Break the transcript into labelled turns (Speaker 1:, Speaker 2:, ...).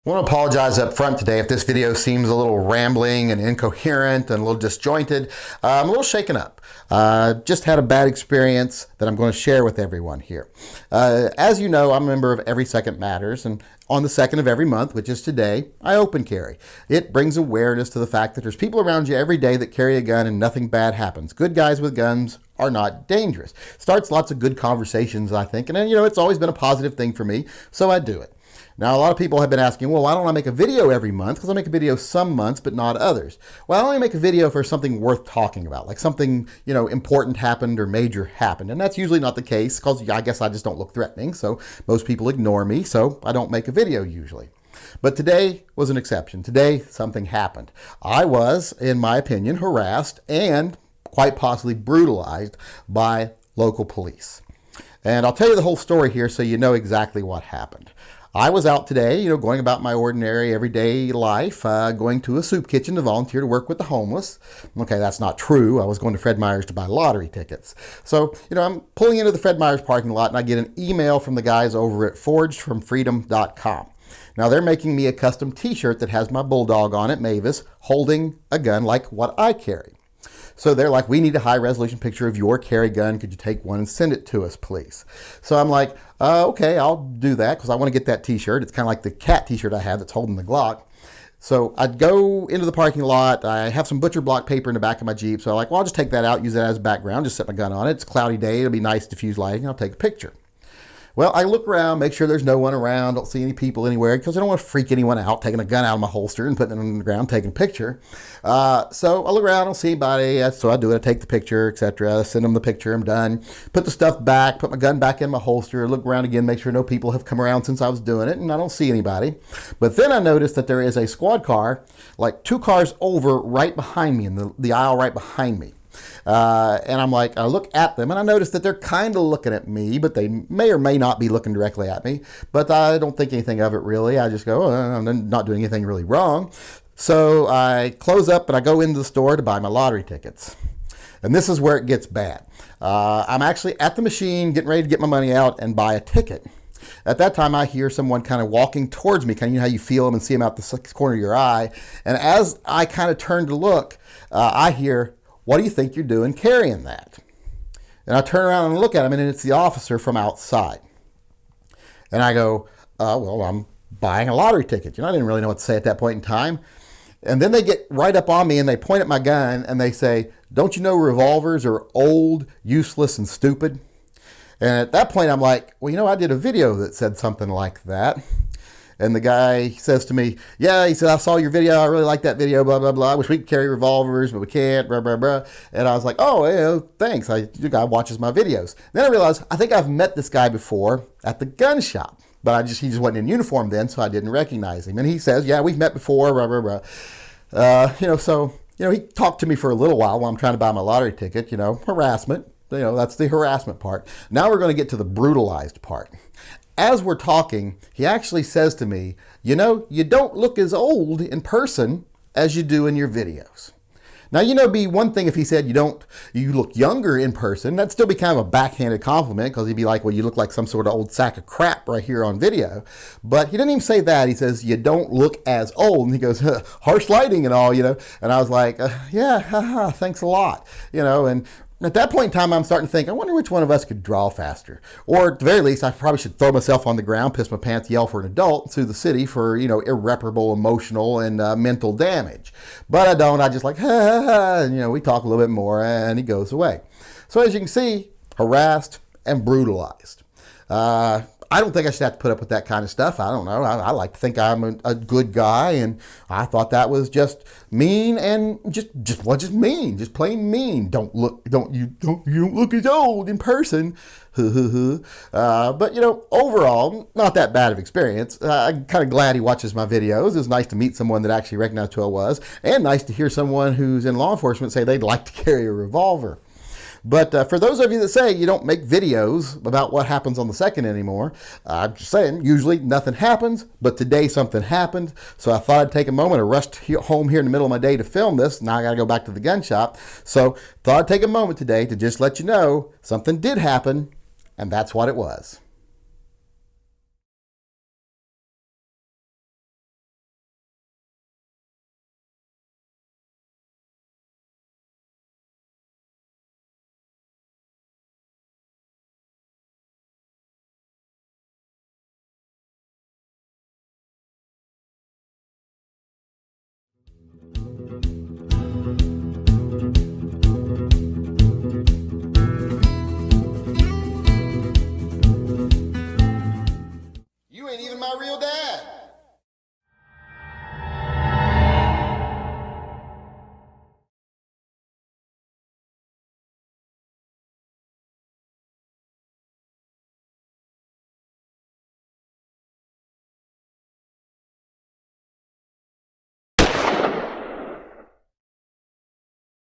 Speaker 1: I want to apologize up front today if this video seems a little rambling and incoherent and a little disjointed. I'm a little shaken up. Just had a bad experience that I'm going to share with everyone here. As you know, I'm a member of Every Second Matters, and on the second of every month, which is today, I open carry. It brings awareness to the fact that there's people around you every day that carry a gun and nothing bad happens. Good guys with guns are not dangerous. Starts lots of good conversations, I think, and it's always been a positive thing for me, so I do it. Now, a lot of people have been asking, well, why don't I make a video every month? Because I make a video some months, but not others. Well, I only make a video for something worth talking about, like something, important happened or major happened. And that's usually not the case because I guess I just don't look threatening. So most people ignore me, so I don't make a video usually. But today was an exception. Today, something happened. I was, in my opinion, harassed and quite possibly brutalized by local police. And I'll tell you the whole story here so you know exactly what happened. I was out today, going about my ordinary everyday life, going to a soup kitchen to volunteer to work with the homeless. Okay, that's not true. I was going to Fred Meyer's to buy lottery tickets. So, I'm pulling into the Fred Meyer's parking lot and I get an email from the guys over at forgedfromfreedom.com. Now, they're making me a custom t-shirt that has my bulldog on it, Mavis, holding a gun like what I carry. So they're like, we need a high-resolution picture of your carry gun. Could you take one and send it to us, please? So I'm like, okay, I'll do that because I want to get that t-shirt. It's kind of like the cat t-shirt I have that's holding the Glock. So I'd go into the parking lot. I have some butcher block paper in the back of my Jeep. So I'm like, well, I'll just take that out, use that as a background, just set my gun on it. It's a cloudy day. It'll be nice diffused lighting. I'll take a picture. Well, I look around, make sure there's no one around, don't see any people anywhere, because I don't want to freak anyone out, taking a gun out of my holster and putting it on the ground, taking a picture. So I look around, don't see anybody, so I do it, I take the picture, etc., send them the picture, I'm done. Put the stuff back, put my gun back in my holster, look around again, make sure no people have come around since I was doing it, and I don't see anybody. But then I notice that there is a squad car, like 2 cars over, right behind me, in the aisle right behind me. And I'm like, I look at them and I notice that they're kind of looking at me, but they may or may not be looking directly at me. But I don't think anything of it really. I just go, I'm not doing anything really wrong. So I close up and I go into the store to buy my lottery tickets. And this is where it gets bad. I'm actually at the machine getting ready to get my money out and buy a ticket. At that time, I hear someone kind of walking towards me, kind of how you feel them and see them out the corner of your eye. And as I kind of turn to look, I hear, "What do you think you're doing carrying that?" And I turn around and look at him, and it's the officer from outside. And I go, well, I'm buying a lottery ticket. I didn't really know what to say at that point in time. And then they get right up on me, and they point at my gun, and they say, "Don't you know revolvers are old, useless, and stupid?" And at that point, I'm like, well, I did a video that said something like that. And the guy says to me, yeah, he said, "I saw your video. I really like that video, blah, blah, blah. I wish we could carry revolvers, but we can't, blah, blah, blah." And I was like, oh, yeah, thanks. The guy watches my videos. Then I realized, I think I've met this guy before at the gun shop. But he just wasn't in uniform then, so I didn't recognize him. And he says, yeah, we've met before, blah, blah, blah. So he talked to me for a little while I'm trying to buy my lottery ticket, harassment. That's the harassment part. Now we're going to get to the brutalized part. As we're talking, he actually says to me, you don't look as old in person as you do in your videos. Now, it'd be one thing if he said you look younger in person. That'd still be kind of a backhanded compliment because he'd be like, well, you look like some sort of old sack of crap right here on video. But he didn't even say that. He says, you don't look as old. And he goes, harsh lighting and all, And I was like, yeah, thanks a lot, and at that point in time, I'm starting to think, I wonder which one of us could draw faster. Or at the very least, I probably should throw myself on the ground, piss my pants, yell for an adult, and sue the city for, irreparable emotional and mental damage. But I don't. I just like, and, we talk a little bit more, and he goes away. So as you can see, harassed and brutalized. I don't think I should have to put up with that kind of stuff. I don't know. I like to think I'm a good guy, and I thought that was just mean and just mean, just plain mean. Don't you look as old in person. But overall, not that bad of experience. I'm kind of glad he watches my videos. It was nice to meet someone that actually recognized who I was, and nice to hear someone who's in law enforcement say they'd like to carry a revolver. But for those of you that say you don't make videos about what happens on the second anymore, I'm just saying, usually nothing happens, but today something happened. So I thought I'd take a moment. I rushed home here in the middle of my day to film this. Now I got to go back to the gun shop. So thought I'd take a moment today to just let you know something did happen, and that's what it was.